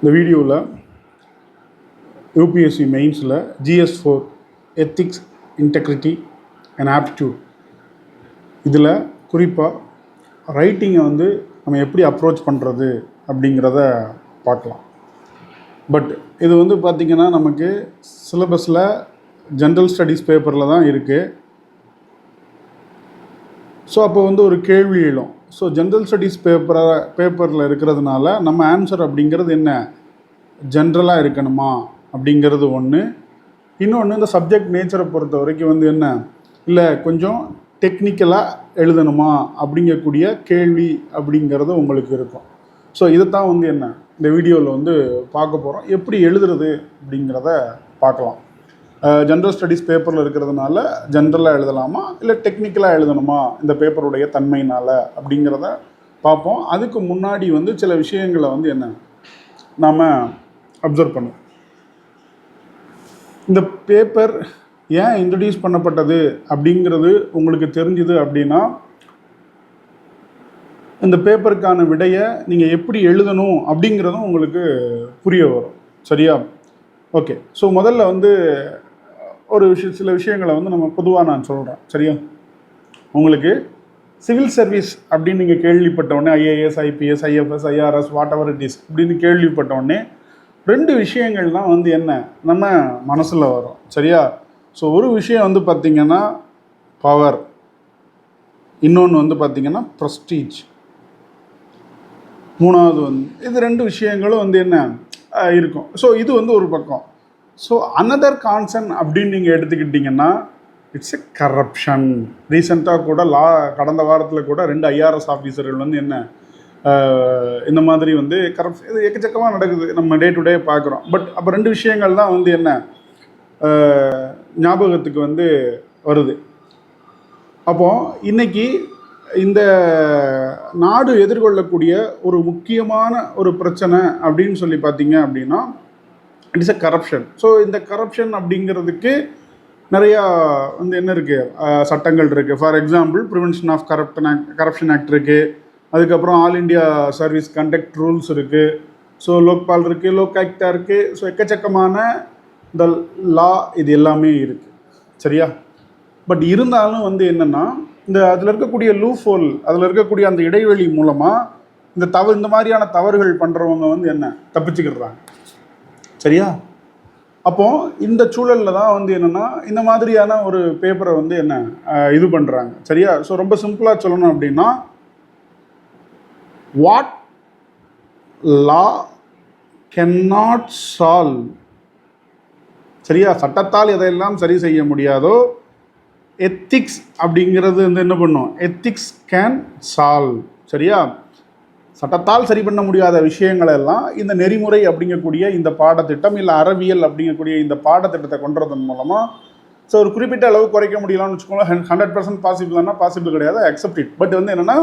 இந்த வீடியோவில் யூபிஎஸ்சி மெயின்ஸில் GS4 ethics integrity and aptitude இதில் குறிப்பாக ரைட்டிங்கை வந்து நம்ம எப்படி அப்ரோச் பண்ணுறது அப்படிங்கிறத பார்க்கலாம். பட் இது வந்து பார்த்திங்கன்னா நமக்கு சிலபஸில் ஜென்ரல் ஸ்டடீஸ் பேப்பரில் தான் இருக்குது. ஸோ அப்போ வந்து ஒரு கேள்வி எழும். ஸோ ஜென்ரல் ஸ்டடீஸ் பேப்பரில் இருக்கிறதுனால நம்ம ஆன்சர் அப்படிங்கிறது என்ன, ஜென்ரலாக இருக்கணுமா அப்படிங்கிறது ஒன்று. இன்னொன்று, இந்த சப்ஜெக்ட் நேச்சரை பொறுத்த வரைக்கும் வந்து என்ன, இல்லை கொஞ்சம் டெக்னிக்கலாக எழுதணுமா அப்படிங்கக்கூடிய கேள்வி அப்படிங்கிறது உங்களுக்கு இருக்கும். ஸோ இதைத்தான் வந்து என்ன இந்த வீடியோவில் வந்து பார்க்க போகிறோம். எப்படி எழுதுறது அப்படிங்கிறத பார்க்கலாம். ஜென்ரல் ஸ்டடீஸ் பேப்பரில் இருக்கிறதுனால ஜென்ரலாக எழுதலாமா, இல்லை டெக்னிக்கலாக எழுதணுமா இந்த பேப்பருடைய தன்மையினால் அப்படிங்கிறத பார்ப்போம். அதுக்கு முன்னாடி வந்து சில விஷயங்களை வந்து என்ன நாம் அப்சர்வ் பண்ணுவோம். இந்த பேப்பர் ஏன் இன்ட்ரடியூஸ் பண்ணப்பட்டது அப்படிங்கிறது உங்களுக்கு தெரிஞ்சுது அப்படின்னா இந்த பேப்பருக்கான விடையை நீங்கள் எப்படி எழுதணும் அப்படிங்கிறதும் உங்களுக்கு புரிய வரும். சரியா? ஓகே. ஸோ முதல்ல வந்து சில விஷயங்களை வந்து நம்ம பொதுவாக நான் சொல்கிறேன். சரியா? உங்களுக்கு சிவில் சர்வீஸ் அப்படின்னு நீங்கள் கேள்விப்பட்டவுடனே IAS, IPS, IFS, IRS, what ever it is அப்படின்னு கேள்விப்பட்டவுடனே ரெண்டு விஷயங்கள் தான் வந்து என்ன நம்ம மனசில் வரும். சரியா? ஸோ ஒரு விஷயம் வந்து பார்த்திங்கன்னா பவர், இன்னொன்று வந்து பார்த்திங்கன்னா ப்ரெஸ்டீஜ், மூணாவது வந்து இது ரெண்டு விஷயங்களும் வந்து என்ன இருக்கும். ஸோ இது வந்து ஒரு பக்கம். ஸோ அனதர் கான்சர்ன் அப்படின்னு நீங்கள் எடுத்துக்கிட்டிங்கன்னா இட்ஸ் எ கரப்ஷன். ரீசெண்டாக கூட கடந்த வாரத்தில் கூட 2 IRS ஆஃபீஸர்கள் வந்து என்ன இந்த மாதிரி வந்து கரப்ஷன், இது எக்கச்சக்கமாக நடக்குது, நம்ம டே டு டே பார்க்குறோம். பட் அப்போ ரெண்டு விஷயங்கள் தான் வந்து என்ன ஞாபகத்துக்கு வந்து வருது. அப்போது இன்றைக்கி இந்த நாடு எதிர்கொள்ளக்கூடிய ஒரு முக்கியமான ஒரு பிரச்சனை அப்படின்னு சொல்லி பார்த்தீங்க அப்படின்னா it is a corruption. So இந்த கரப்ஷன் அப்படிங்கிறதுக்கு நிறையா வந்து என்ன இருக்குது, சட்டங்கள் இருக்குது. For example prevention of corruption act இருக்குது. அதுக்கப்புறம் all India service conduct rules இருக்குது. ஸோ லோக்பால் இருக்குது, லோக் ஆக்டா இருக்குது. ஸோ எக்கச்சக்கமான இந்த லா இது எல்லாமே இருக்குது. சரியா? பட் இருந்தாலும் வந்து என்னென்னா இந்த அதில் இருக்கக்கூடிய லூஃபோல், அதில் இருக்கக்கூடிய அந்த இடைவெளி மூலமாக இந்த மாதிரியான தவறுகள் பண்ணுறவங்க வந்து என்ன தப்பிச்சுக்கிடுறாங்க. சரியா? அப்போது இந்த சூழலில் தான் வந்து என்னென்னா இந்த மாதிரியான ஒரு பேப்பரை வந்து என்ன இது பண்ணுறாங்க. சரியா? ஸோ ரொம்ப சிம்பிளாக சொல்லணும் அப்படின்னா வாட் லா cannot சால்வ், சரியா, சட்டத்தால் எதையெல்லாம் சரி செய்ய முடியாதோ எத்திக்ஸ் அப்படிங்கிறது வந்து என்ன பண்ணும், எத்திக்ஸ் கேன் சால்வ். சரியா? சட்டத்தால் சரி பண்ண முடியாத விஷயங்களை எல்லாம் இந்த நெறிமுறை அப்படிங்கக்கூடிய இந்த பாடத்திட்டம், இல்லை அறவியல் அப்படிங்கக்கூடிய இந்த பாடத்திட்டத்தை கொண்டுறதன் மூலமாக ஸோ ஒரு குறிப்பிட்ட அளவு குறைக்க முடியலாம்னு வச்சுக்கோங்களேன். 100% பாசிபிள்னா பாசிபிள் கிடையாது, அக்செப்ட் இட். பட் வந்து என்னென்னா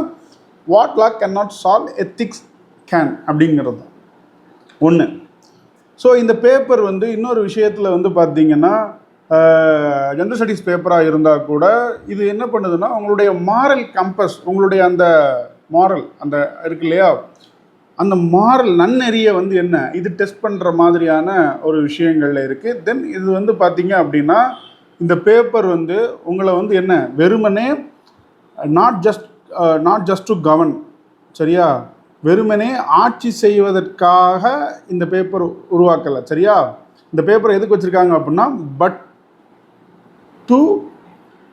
what law can not solve ethics can அப்படிங்கிறது ஒன்று. ஸோ இந்த பேப்பர் வந்து இன்னொரு விஷயத்தில் வந்து பார்த்திங்கன்னா ஜென்ரல் ஸ்டடீஸ் பேப்பராக இருந்தால் கூட இது என்ன பண்ணுதுன்னா உங்களுடைய மாரல் கம்பஸ், உங்களுடைய அந்த மாரல் அந்த இருக்கு இல்லையா, அந்த மாரல் நன்னெறியை வந்து என்ன இது டெஸ்ட் பண்ணுற மாதிரியான ஒரு விஷயங்கள்ல இருக்குது. தென் இது வந்து பார்த்திங்க அப்படின்னா இந்த பேப்பர் வந்து உங்களை வந்து என்ன வெறுமனே நாட் ஜஸ்ட் டு கவர்ன், சரியா, வெறுமனே ஆட்சி செய்வதற்காக இந்த பேப்பர் உருவாக்கலை. சரியா? இந்த பேப்பரை எதுக்கு வச்சுருக்காங்க அப்படின்னா பட் டு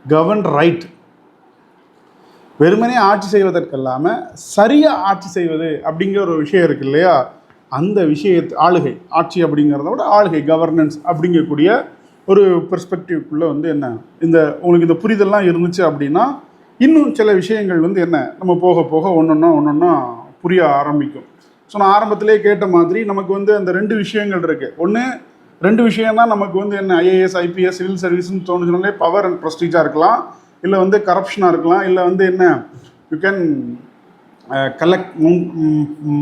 கவர்ன் ரைட். வெறுமனே ஆட்சி செய்வதற்கு இல்லாமல் சரியாக ஆட்சி செய்வது அப்படிங்கிற ஒரு விஷயம் இருக்குது இல்லையா, அந்த விஷயத்தை ஆட்சி அப்படிங்கிறத விட ஆளுகை, கவர்னன்ஸ் அப்படிங்கக்கூடிய ஒரு பெர்ஸ்பெக்டிவ்க்குள்ளே வந்து என்ன உங்களுக்கு இந்த புரிதல்லாம் இருந்துச்சு அப்படின்னா இன்னும் சில விஷயங்கள் வந்து என்ன நம்ம போக போக ஒன்றொன்னா புரிய ஆரம்பிக்கும். ஸோ நான் ஆரம்பத்திலே கேட்ட மாதிரி நமக்கு வந்து அந்த ரெண்டு விஷயங்கள் இருக்குது. ஒன்று, ரெண்டு விஷயம் தான் நமக்கு வந்து என்ன IAS, IPS, சிவில் சர்வீஸ்ன்னு தோணுச்சுனாலே பவர் அண்ட் ப்ரெஸ்டீஜாக இருக்கலாம், இல்லை வந்து கரப்ஷனாக இருக்கலாம், இல்லை வந்து என்ன யூ கேன் கலெக்ட்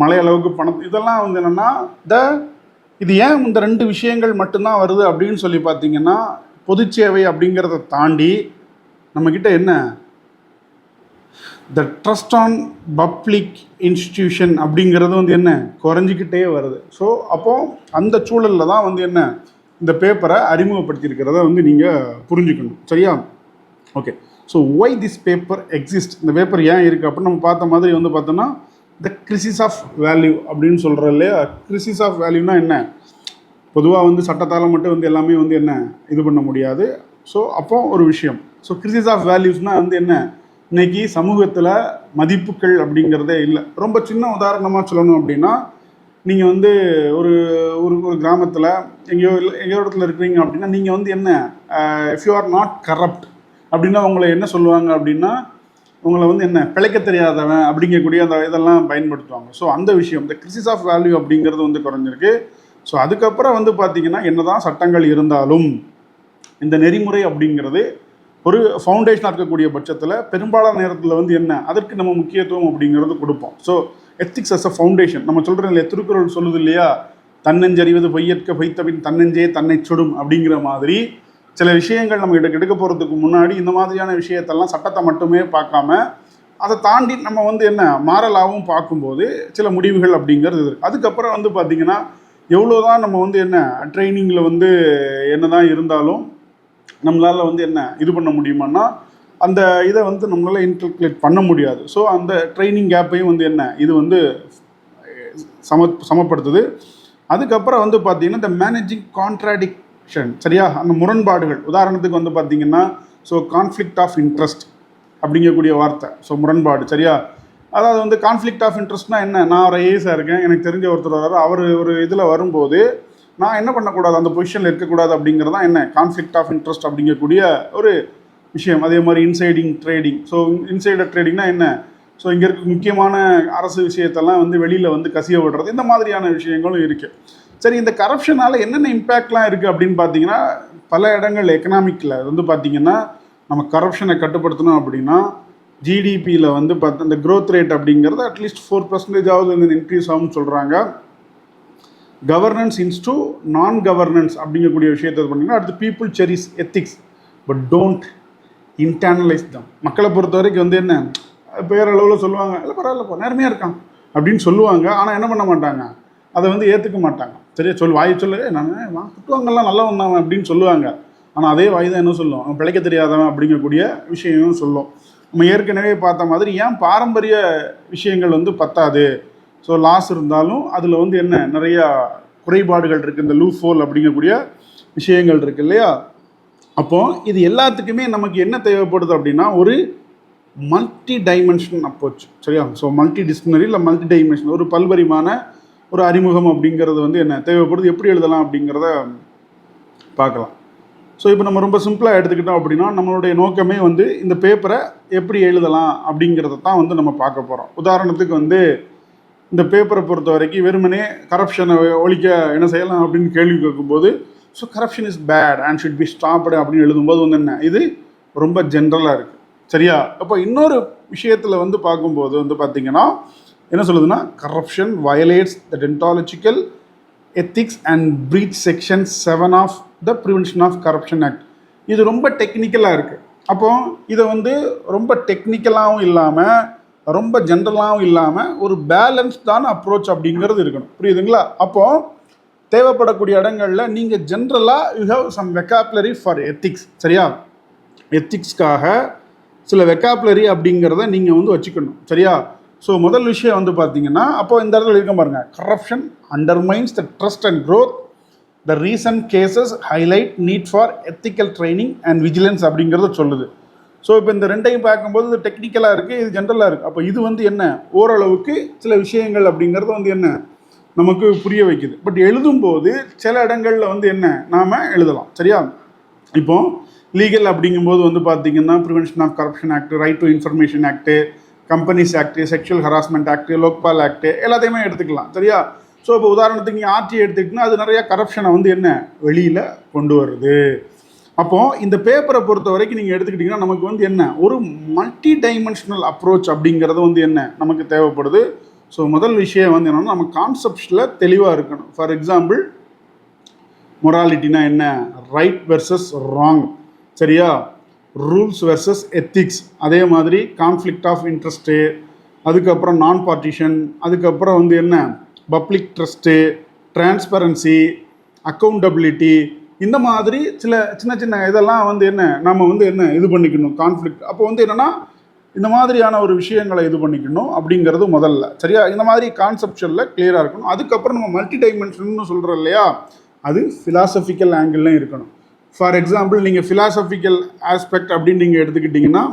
மலை அளவுக்கு பணம். இதெல்லாம் வந்து என்னென்னா இது ஏன் இந்த ரெண்டு விஷயங்கள் மட்டும்தான் வருது அப்படின்னு சொல்லி பார்த்தீங்கன்னா பொது சேவை அப்படிங்கிறத தாண்டி நம்மக்கிட்ட என்ன the trust on public institution அப்படிங்கிறது வந்து என்ன குறைஞ்சிக்கிட்டே வருது. ஸோ அப்போது அந்த சூழலில் தான் வந்து என்ன இந்த பேப்பரை அறிமுகப்படுத்தியிருக்கிறத வந்து நீங்கள் புரிஞ்சுக்கணும். சரியா? Okay. So why this paper exist, இந்த பேப்பர் ஏன் இருக்குது அப்படின்னு நம்ம பார்த்த மாதிரி வந்து பார்த்தோன்னா த கிரிசிஸ் ஆஃப் வேல்யூ அப்படின்னு சொல்கிற இல்லையா. கிரிசிஸ் ஆஃப் வேல்யூனா என்ன, பொதுவாக வந்து சட்டத்தால் மட்டும் வந்து எல்லாமே வந்து என்ன இது பண்ண முடியாது. ஸோ அப்போ ஒரு விஷயம். ஸோ கிரிசிஸ் ஆஃப் வேல்யூஸ்னால் வந்து என்ன, இன்னைக்கு சமூகத்தில் மதிப்புகள் அப்படிங்கிறதே இல்லை. ரொம்ப சின்ன உதாரணமாக சொல்லணும் அப்படின்னா, நீங்கள் வந்து ஒரு ஒரு ஒரு கிராமத்தில் எங்கேயோ இடத்துல இருக்கிறீங்க அப்படின்னா, நீங்கள் வந்து என்ன if you are not corrupt அப்படின்னா உங்களை என்ன சொல்லுவாங்க அப்படின்னா, உங்களை வந்து என்ன பிழைக்க தெரியாதவன் அப்படிங்கக்கூடிய அந்த இதெல்லாம் பயன்படுத்துவாங்க. ஸோ அந்த விஷயம் இந்த கிரிசிஸ் ஆஃப் வேல்யூ அப்படிங்கிறது வந்து குறைஞ்சிருக்கு. ஸோ அதுக்கப்புறம் வந்து பார்த்திங்கன்னா என்னதான் சட்டங்கள் இருந்தாலும் இந்த நெறிமுறை அப்படிங்கிறது ஒரு ஃபவுண்டேஷனாக இருக்கக்கூடிய பட்சத்தில் பெரும்பாலான நேரத்தில் வந்து என்ன அதற்கு நம்ம முக்கியத்துவம் அப்படிங்கிறது கொடுப்போம். So ethics as a foundation நம்ம சொல்கிறோம் இல்லையா, திருக்குறள் சொல்லுது இல்லையா, தன்னஞ்சறிவது பொய்யற்க பொய்த்தபின் தன்னஞ்சே தன்னை சுடும் அப்படிங்கிற மாதிரி சில விஷயங்கள் நம்ம எடுக்க போகிறதுக்கு முன்னாடி இந்த மாதிரியான விஷயத்தெல்லாம் சட்டத்தை மட்டுமே பார்க்காம அதை தாண்டி நம்ம வந்து என்ன மாறலாகவும் பார்க்கும்போது சில முடிவுகள் அப்படிங்கிறது இருக்குது. அதுக்கப்புறம் வந்து பார்த்திங்கன்னா எவ்வளோதான் நம்ம வந்து என்ன ட்ரைனிங்கில் வந்து என்ன தான் இருந்தாலும் நம்மளால் வந்து என்ன இது பண்ண முடியுமான்னா அந்த இதை வந்து நம்மளால் இன்டர்குலேட் பண்ண முடியாது. ஸோ அந்த ட்ரைனிங் கேப்பையும் வந்து என்ன இது வந்து சமப்படுத்துது. அதுக்கப்புறம் வந்து பார்த்திங்கன்னா இந்த மேனேஜிங் கான்ட்ராடிக்ஷன், சரியா, அந்த முரண்பாடுகள். உதாரணத்துக்கு வந்து பார்த்திங்கன்னா ஸோ கான்ஃப்ளிக்ட் ஆஃப் இன்ட்ரெஸ்ட் அப்படிங்கக்கூடிய வார்த்தை. ஸோ முரண்பாடு, சரியா. அதாவது வந்து கான்ஃப்ளிக்ட் ஆஃப் இன்ட்ரெஸ்ட்னா என்ன, நான் ஒரு ஐஏஎஸாக இருக்கேன், எனக்கு தெரிஞ்ச ஒருத்தர் வர்றாரு, அவர் ஒரு இதில் வரும்போது நான் என்ன பண்ணக்கூடாது, அந்த பொசிஷனில் இருக்கக்கூடாது அப்படிங்கிறது தான் என்ன கான்ஃப்ளிக்ட் ஆஃப் இன்ட்ரெஸ்ட் அப்படிங்கக்கூடிய ஒரு விஷயம். அதே மாதிரி இன்சைடிங் ட்ரேடிங். ஸோ இன்சைடர் ட்ரேடிங்னா என்ன, ஸோ இங்கே இருக்க முக்கியமான அரசு விஷயத்தெல்லாம் வந்து வெளியில் வந்து கசிய விடுறது, இந்த மாதிரியான விஷயங்களும் இருக்குது. சரி, இந்த கரப்ஷனால் என்னென்ன இம்பேக்ட்லாம் இருக்குது அப்படின்னு பார்த்தீங்கன்னா பல இடங்கள் எக்கனாமிக்கில் வந்து பார்த்திங்கன்னா நம்ம கரப்ஷனை கட்டுப்படுத்தணும் அப்படின்னா ஜிடிபியில் வந்து இந்த க்ரோத் ரேட் அப்படிங்கிறது அட்லீஸ்ட் 4% வந்து இன்க்ரீஸ் ஆகும்னு சொல்கிறாங்க. கவர்னன்ஸ் இன்ஸ்டு நான் கவர்னன்ஸ் அப்படிங்கக்கூடிய விஷயத்தை பண்ணிங்கன்னா அடுத்து people cherish ethics but don't internalise தான். மக்களை பொறுத்த வரைக்கும் வந்து என்ன பேரளவில் சொல்லுவாங்க, இல்லை பரவாயில்லப்பா நேர்மையாக இருக்கான் அப்படின்னு சொல்லுவாங்க. ஆனால் என்ன பண்ண மாட்டாங்க, அதை வந்து ஏற்றுக்க மாட்டாங்க. சரியா வாய் சொல்லு நான் குட்டுவாங்கெல்லாம் நல்லா வந்தாங்க அப்படின்னு சொல்லுவாங்க. ஆனால் அதே வாய் தான் என்ன சொல்லும், அவன் பிழைக்க தெரியாதவன் அப்படிங்கக்கூடிய விஷயமும் சொல்லும். நம்ம ஏற்கனவே பார்த்த மாதிரி ஏன் பாரம்பரிய விஷயங்கள் வந்து பத்தாது. ஸோ லாஸ் இருந்தாலும் அதில் வந்து என்ன நிறையா குறைபாடுகள் இருக்குது, இந்த லூப் ஹோல் அப்படிங்கக்கூடிய விஷயங்கள் இருக்குது இல்லையா. அப்போது இது எல்லாத்துக்குமே நமக்கு என்ன தேவைப்படுது அப்படின்னா ஒரு மல்டி டைமென்ஷன் அப்ரோச், சரியா. ஸோ மல்டி டிஸ்சிப்ளினரி இல்லை மல்டி டைமென்ஷன் ஒரு பல்வரிமான ஒரு அறிமுகம் அப்படிங்கிறது வந்து என்ன தேவைப்படுது, எப்படி எழுதலாம் அப்படிங்கிறத பார்க்கலாம். ஸோ இப்போ நம்ம ரொம்ப சிம்பிளாக எடுத்துக்கிட்டோம் அப்படின்னா நம்மளுடைய நோக்கமே வந்து இந்த பேப்பரை எப்படி எழுதலாம் அப்படிங்கிறத தான் வந்து நம்ம பார்க்க போகிறோம். உதாரணத்துக்கு வந்து இந்த பேப்பரை பொறுத்த வரைக்கும் வெறுமனே கரப்ஷனை ஒழிக்க என்ன செய்யலாம் அப்படின்னு கேள்வி கேட்கும்போது so corruption is bad and should be stopped அப்படின்னு எழுதும்போது வந்து என்ன இது ரொம்ப ஜென்ரலாக இருக்குது, சரியா. அப்போ இன்னொரு விஷயத்தில் வந்து பார்க்கும்போது வந்து பார்த்திங்கன்னா என்ன சொல்லுதுன்னா corruption violates the deontological ethics and breach section 7 of the prevention of corruption act. இது ரொம்ப டெக்னிக்கலாக இருக்குது. அப்போது இதை வந்து ரொம்ப டெக்னிக்கலாகவும் இல்லாமல் ரொம்ப ஜென்ரலாகவும் இல்லாமல் ஒரு பேலன்ஸ்டான அப்ரோச் அப்படிங்கிறது இருக்கணும், புரியுதுங்களா. அப்போது தேவைப்படக்கூடிய இடங்களில் நீங்கள் ஜென்ரலாக you have some vocabulary for ethics, சரியா. எத்திக்ஸ்க்காக சில வெக்காபுலரி அப்படிங்கிறத நீங்கள் வந்து வச்சுக்கணும், சரியா. ஸோ முதல் விஷயம் வந்து பார்த்தீங்கன்னா அப்போது இந்த இடத்துல இருக்க பாருங்க, corruption undermines the trust and growth, the recent cases highlight need for ethical training and vigilance அப்படிங்கிறத சொல்லுது. ஸோ இப்போ இந்த ரெண்டையும் பார்க்கும்போது இது டெக்னிக்கலாக இருக்குது, இது ஜென்ரலாக இருக்குது. அப்போ இது வந்து என்ன ஓரளவுக்கு சில விஷயங்கள் அப்படிங்கிறது வந்து என்ன நமக்கு புரிய வைக்குது. பட் எழுதும்போது சில இடங்களில் வந்து என்ன நாம் எழுதலாம், சரியா. இப்போது லீகல் அப்படிங்கும்போது வந்து பார்த்திங்கன்னா prevention of corruption act, right to information act, companies act, sexual harassment act, Lokpal act எல்லாத்தையுமே எடுத்துக்கலாம், சரியா. ஸோ இப்போ உதாரணத்துக்கு நீங்கள் ஆர்டி எடுத்துக்கிட்டிங்கன்னா அது நிறையா கரப்ஷனை வந்து என்ன வெளியில் கொண்டு வருது. அப்போது இந்த பேப்பரை பொறுத்த வரைக்கும் நீங்கள் எடுத்துக்கிட்டிங்கன்னா நமக்கு வந்து என்ன ஒரு மல்டி டைமென்ஷனல் அப்ரோச் அப்படிங்கிறது வந்து என்ன நமக்கு தேவைப்படுது. ஸோ முதல் விஷயம் வந்து என்னென்னா நம்ம கான்செப்ட்ஸில் தெளிவாக இருக்கணும். ஃபார் எக்ஸாம்பிள் மொராலிட்டினா என்ன, ரைட் வெர்சஸ் ராங், சரியா. ரூல்ஸ் வெர்சஸ் எத்திக்ஸ், அதே மாதிரி கான்ஃப்ளிக்ட் ஆஃப் இன்ட்ரெஸ்ட்டு, அதுக்கப்புறம் நான் பார்ட்டிஷன், அதுக்கப்புறம் வந்து என்ன பப்ளிக் ட்ரஸ்ட்டு, டிரான்ஸ்பரன்சி, அக்கௌண்டபிலிட்டி, இந்த மாதிரி சின்ன சின்ன இதெல்லாம் வந்து என்ன நம்ம வந்து என்ன இது பண்ணிக்கணும் கான்ஃப்ளிக்ட். அப்போ வந்து என்னென்னா இந்த மாதிரியான ஒரு விஷயங்களை இது பண்ணிக்கணும் அப்படிங்கிறது முதல்ல. சரியா? இந்த மாதிரி கான்செப்ஷனில் கிளியராக இருக்கணும். அதுக்கப்புறம் நம்ம மல்டி டைமென்ஷன் சொல்கிறோம் இல்லையா, அது ஃபிலாசபிக்கல் ஆங்கிள்லையும் இருக்கணும். ஃபார் எக்ஸாம்பிள் நீங்கள் ஃபிலாசபிக்கல் ஆஸ்பெக்ட் அப்படின்னு நீங்கள் எடுத்துக்கிட்டிங்கன்னா,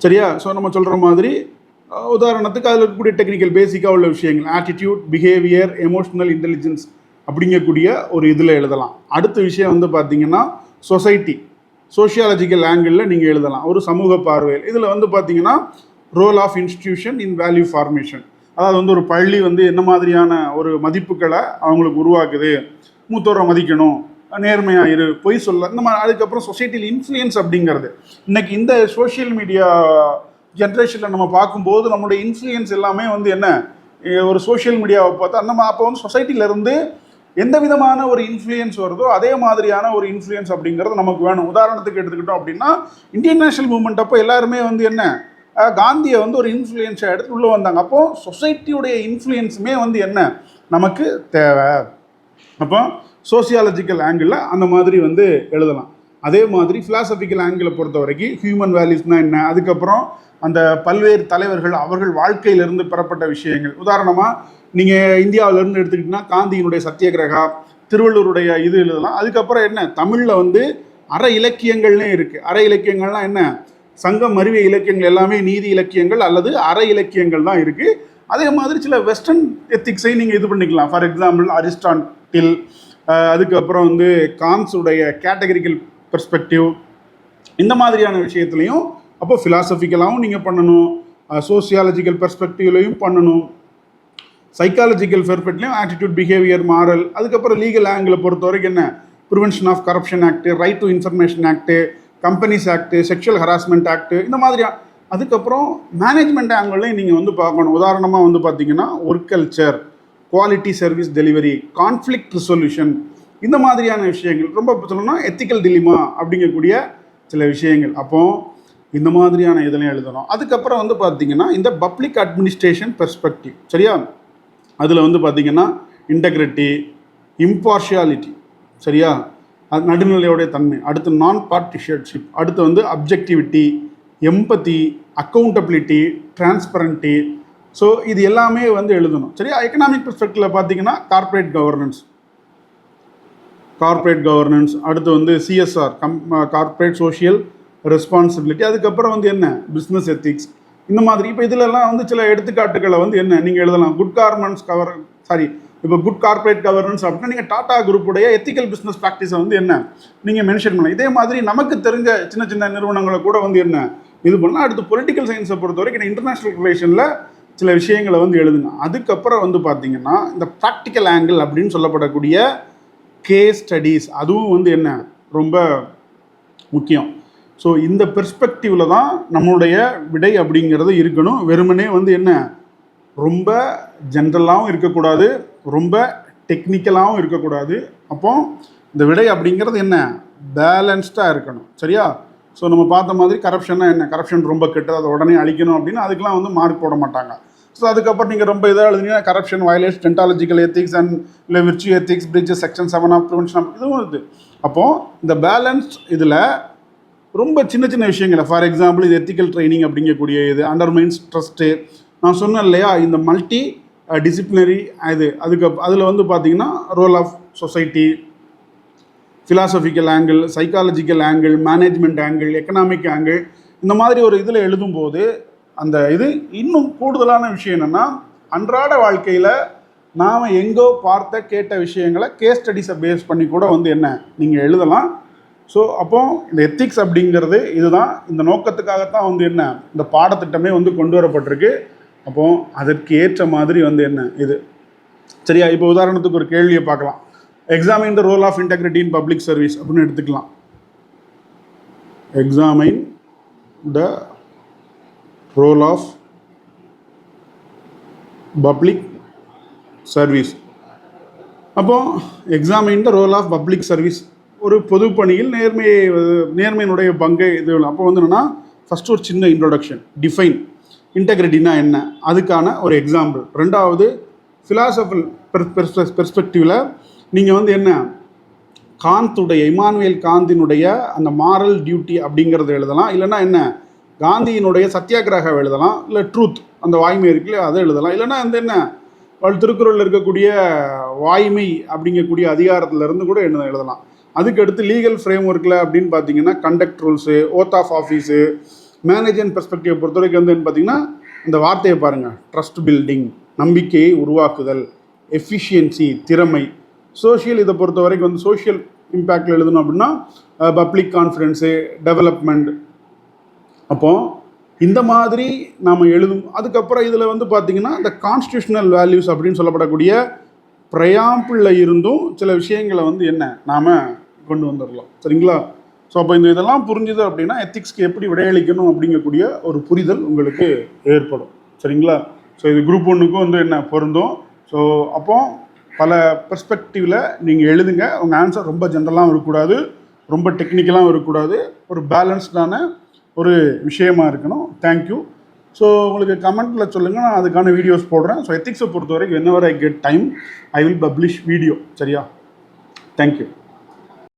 சரியா, ஸோ நம்ம சொல்கிற மாதிரி உதாரணத்துக்கு அதில் இருக்கக்கூடிய டெக்னிக்கல் பேசிக்காக உள்ள விஷயங்கள் ஆட்டிடியூட், பிஹேவியர், எமோஷனல் இன்டெலிஜென்ஸ் அப்படிங்கக்கூடிய ஒரு இதில் எழுதலாம். அடுத்த விஷயம் வந்து பார்த்திங்கன்னா சொசைட்டி, சோஷியாலஜிக்கல் ஆங்கிளில் நீங்கள் எழுதலாம், ஒரு சமூக பார்வையில். இதில் வந்து பார்த்திங்கன்னா role of institution in value formation, அதாவது வந்து ஒரு பள்ளி வந்து என்ன மாதிரியான ஒரு மதிப்புகளை அவங்களுக்கு உருவாக்குது, மூத்தோரை மதிக்கணும், நேர்மையாக இரு, பொய் சொல்ல, இந்த மாதிரி. அதுக்கப்புறம் சொசைட்டியில் இன்ஃப்ளூயன்ஸ் அப்படிங்கிறது இன்றைக்கி இந்த சோஷியல் மீடியா ஜென்ரேஷனில் நம்ம பார்க்கும்போது நம்மளுடைய இன்ஃப்ளூயன்ஸ் எல்லாமே வந்து என்ன ஒரு சோஷியல் மீடியாவை பார்த்தா அந்த அப்போ வந்து சொசைட்டியிலேருந்து எந்த விதமான ஒரு இன்ஃப்ளூயன்ஸ் வருதோ அதே மாதிரியான ஒரு இன்ஃப்ளூயன்ஸ் அப்படிங்கிறது நமக்கு வேணும். உதாரணத்துக்கு எடுத்துக்கிட்டோம் அப்படின்னா இந்தியன் நேஷனல் மூவ்மெண்ட் அப்போ எல்லாருமே வந்து என்ன காந்தியை வந்து ஒரு இன்ஃப்ளூயன்ஸை எடுத்து உள்ளே வந்தாங்க. அப்போது சொசைட்டியுடைய இன்ஃப்ளூயன்ஸுமே வந்து என்ன நமக்கு தேவை. அப்போ சோசியாலஜிக்கல் ஆங்கிளில் அந்த மாதிரி வந்து எழுதலாம். அதே மாதிரி ஃபிலாசபிக்கல் ஆங்கிளை பொறுத்த வரைக்கும் ஹியூமன் வேல்யூஸ்னால் என்ன, அதுக்கப்புறம் அந்த பல்வேறு தலைவர்கள் அவர்கள் வாழ்க்கையிலிருந்து பெறப்பட்ட விஷயங்கள். உதாரணமாக நீங்கள் இந்தியாவிலேருந்து எடுத்துக்கிட்டிங்கன்னா காந்தியினுடைய சத்தியகிரகா, திருவள்ளூருடைய இது எழுதலாம். அதுக்கப்புறம் என்ன தமிழில் வந்து அற இலக்கியங்கள்னே இருக்குது. அற இலக்கியங்கள்லாம் என்ன சங்கம் மருவிய இலக்கியங்கள் எல்லாமே நீதி இலக்கியங்கள் அல்லது அற இலக்கியங்கள் தான் இருக்குது. அதே மாதிரி சில வெஸ்டர்ன் எத்திக்ஸை நீங்கள் இது பண்ணிக்கலாம். ஃபார் எக்ஸாம்பிள் அரிஸ்டாட்டில், அதுக்கப்புறம் வந்து கான்ஸுடைய கேட்டகரிக்கல் பெர்ஸ்பெக்டிவ், இந்த மாதிரியான விஷயத்துலையும் அப்போ ஃபிலாசபிக்கலாகவும் நீங்கள் பண்ணணும், சோசியாலஜிக்கல் பெர்ஸ்பெக்டிவ்லையும் பண்ணணும், சைக்காலஜிக்கல் பெர்ஸ்பெக்டிவ்லையும் ஆட்டிடியூட், பிஹேவியர், மாரல். அதுக்கப்புறம் லீகல் ஆங்கிளை பொறுத்த வரைக்கும் என்ன prevention of corruption act, right to information act, companies act, sexual harassment act, இந்த மாதிரி. அதுக்கப்புறம் மேனேஜ்மெண்ட் ஆங்கிள்லையும் நீங்கள் வந்து பார்க்கணும். உதாரணமாக வந்து பார்த்தீங்கன்னா work culture, quality service delivery, conflict resolution, இந்த மாதிரியான விஷயங்கள். ரொம்ப சொல்லணும்னா எத்திக்கல் டிலிமா அப்படிங்கக்கூடிய சில விஷயங்கள். அப்போது இந்த மாதிரியான இதெல்லாம் எழுதணும். அதுக்கப்புறம் வந்து பார்த்திங்கன்னா இந்த பப்ளிக் அட்மினிஸ்ட்ரேஷன் பெர்ஸ்பெக்டிவ், சரியா, அதில் வந்து பார்த்திங்கன்னா இன்டெகிரிட்டி, இம்பார்ஷியாலிட்டி, சரியா, அது நடுநிலையோடைய தன்மை, அடுத்து நான் பார்ட்டிஷன்ஷிப், அடுத்து வந்து அப்ஜெக்டிவிட்டி, எம்பத்தி, அக்கௌண்டபிலிட்டி, டிரான்ஸ்பரண்ட்டி. ஸோ இது எல்லாமே வந்து எழுதணும், சரியா. எக்கனாமிக் பெர்ஸ்பெக்டிவில் பார்த்தீங்கன்னா கார்ப்பரேட் கவர்னன்ஸ், அடுத்து வந்து சிஎஸ்ஆர், கார்ப்பரேட் சோஷியல் ரெஸ்பான்சிபிலிட்டி, அதுக்கப்புறம் வந்து என்ன பிஸ்னஸ் எத்திக்ஸ், இந்த மாதிரி. இப்போ இதிலெல்லாம் வந்து சில எடுத்துக்காட்டுகளை வந்து என்ன நீங்கள் எழுதலாம். குட் கார்ப்பரேட் கவர்னன்ஸ் அப்படின்னா நீங்கள் டாடா குரூப்புடைய எத்திக்கல் பிஸ்னஸ் ப்ராக்டிஸை வந்து என்ன நீங்கள் மென்ஷன் பண்ணலாம். இதே மாதிரி நமக்கு தெரிஞ்ச சின்ன சின்ன நிறுவனங்களை கூட வந்து என்ன இது பண்ணலாம். அடுத்து பொலிட்டிக்கல் சயின்ஸை பொறுத்த வரைக்கும் இன்டர்நேஷ்னல் ரிலேஷனில் சில விஷயங்களை வந்து எழுதுங்க. அதுக்கப்புறம் வந்து பார்த்திங்கன்னா இந்த ப்ராக்டிக்கல் ஆங்கிள் அப்படின்னு சொல்லப்படக்கூடிய கேஸ் ஸ்டடீஸ், அதுவும் வந்து என்ன ரொம்ப முக்கியம். ஸோ இந்த பெர்ஸ்பெக்டிவில் தான் நம்மளுடைய விடை அப்படிங்கிறது இருக்கணும். வெறுமனே வந்து என்ன ரொம்ப ஜென்ரலாகவும் இருக்கக்கூடாது, ரொம்ப டெக்னிக்கலாகவும் இருக்கக்கூடாது. அப்போ இந்த விடை அப்படிங்கிறது என்ன பேலன்ஸ்டாக இருக்கணும், சரியா. ஸோ நம்ம பார்த்த மாதிரி கரப்ஷன்னா என்ன, கரப்ஷன் ரொம்ப கெட்டது, அதை உடனே அழிக்கணும் அப்படின்னா அதுக்கெலாம் வந்து மார்க் போட மாட்டாங்க. ஸோ அதுக்கப்புறம் நீங்கள் ரொம்ப இதாக எழுதுனீங்கன்னா corruption violates deontological ethics and இல்லை virtue ethics, breaches, section 7 of prevention of, இதுவும் இருக்குது. அப்போது இந்த பேலன்ஸ் இதில் ரொம்ப சின்ன சின்ன விஷயங்களை, ஃபார் எக்ஸாம்பிள் இது எத்திக்கல் ட்ரைனிங் அப்படிங்கக்கூடிய இது, அண்டர்மைன்ஸ் ட்ரஸ்ட்டு, நான் சொன்னேன் இல்லையா, இந்த மல்டி டிசிப்ளினரி அதில் வந்து பார்த்திங்கன்னா role of society, philosophical angle, psychological angle, management angle, economic angle, இந்த மாதிரி ஒரு இதில் எழுதும்போது அந்த இது இன்னும் கூடுதலான விஷயம் என்னென்னா அன்றாட வாழ்க்கையில் நாம் எங்கோ பார்த்த கேட்ட விஷயங்களை கேஸ் ஸ்டடிஸை பேஸ் பண்ணி கூட வந்து என்ன நீங்கள் எழுதலாம். ஸோ அப்போது இந்த எத்திக்ஸ் அப்படிங்கிறது இதுதான், இந்த நோக்கத்துக்காகத்தான் வந்து என்ன இந்த பாடத்திட்டமே வந்து கொண்டு வரப்பட்டிருக்கு. அப்போது அதற்கு ஏற்ற மாதிரி வந்து என்ன இது, சரியா. இப்போ உதாரணத்துக்கு ஒரு கேள்வியை பார்க்கலாம். Examine the role of integrity in public service அப்படின்னு எடுத்துக்கலாம். Examine the role of public service. அப்போது examine the role of public service ஒரு பொதுப்பணியில் நேர்மையினுடைய பங்கை இது. அப்போ வந்து என்னென்னா ஃபஸ்ட்டு ஒரு சின்ன இன்ட்ரொடக்ஷன், டிஃபைன் இன்டெகிரிட்டினா என்ன, அதுக்கான ஒரு எக்ஸாம்பிள். ரெண்டாவது ஃபிலாசபிள் பெர்ஸ்பெக்டிவில் நீங்கள் வந்து என்ன இமானுவேல் காந்தினுடைய அந்த மாரல் டியூட்டி அப்படிங்கிறத எழுதலாம். இல்லைன்னா என்ன காந்தியினுடைய சத்தியாகிரக எழுதலாம். இல்லை ட்ரூத் அந்த வாய்மை இருக்குல்ல அதை எழுதலாம். இல்லைன்னா அந்த என்ன திருக்குறளில் இருக்கக்கூடிய வாய்மை அப்படிங்கக்கூடிய அதிகாரத்திலேருந்து கூட என்ன எழுதலாம். அதுக்கடுத்து லீகல் ஃப்ரேம் ஒர்க்கில் அப்படின்னு பார்த்தீங்கன்னா conduct rules, oath of office, management perspective பொறுத்த வரைக்கும் வந்து பார்த்தீங்கன்னா இந்த வார்த்தையை பாருங்கள், ட்ரஸ்ட் பில்டிங், நம்பிக்கையை உருவாக்குதல், எஃபிஷியன்சி திறமை, சோஷியல் இதை பொறுத்த வரைக்கும் வந்து சோஷியல் இம்பேக்டில் எழுதணும் அப்படின்னா பப்ளிக் கான்ஃபிடென்ஸு, டெவலப்மெண்ட். அப்போது இந்த மாதிரி நாம் எழுதும். அதுக்கப்புறம் இதில் வந்து பார்த்திங்கன்னா இந்த கான்ஸ்டியூஷனல் வேல்யூஸ் அப்படின்னு சொல்லப்படக்கூடிய ப்ரையாம்பிளில் இருந்தும் சில விஷயங்களை வந்து என்ன நாம் கொண்டு வந்துடலாம். சரிங்களா? ஸோ அப்போ இதெல்லாம் புரிஞ்சுது அப்படின்னா எத்திக்ஸ்க்கு எப்படி விடையளிக்கணும் அப்படிங்கக்கூடிய ஒரு புரிதல் உங்களுக்கு ஏற்படும். சரிங்களா? ஸோ இது குரூப் 1க்கும் வந்து என்ன பொருந்தும். ஸோ அப்போ பல பெர்ஸ்பெக்டிவில் நீங்கள் எழுதுங்க. உங்கள் ஆன்சர் ரொம்ப ஜென்ரலாகவும் இருக்கக்கூடாது, ரொம்ப டெக்னிக்கலாகவும் இருக்கக்கூடாது, ஒரு பேலன்ஸ்டான ஒரு விஷயமா இருக்கணும். தேங்க்யூ. ஸோ உங்களுக்கு கமெண்ட்டில் சொல்லுங்கள், நான் அதுக்கான வீடியோஸ் போடுறேன். ஸோ எத்திக்ஸை பொறுத்த வரைக்கும் whenever I get time I will publish video. சரியா? தேங்க்யூ.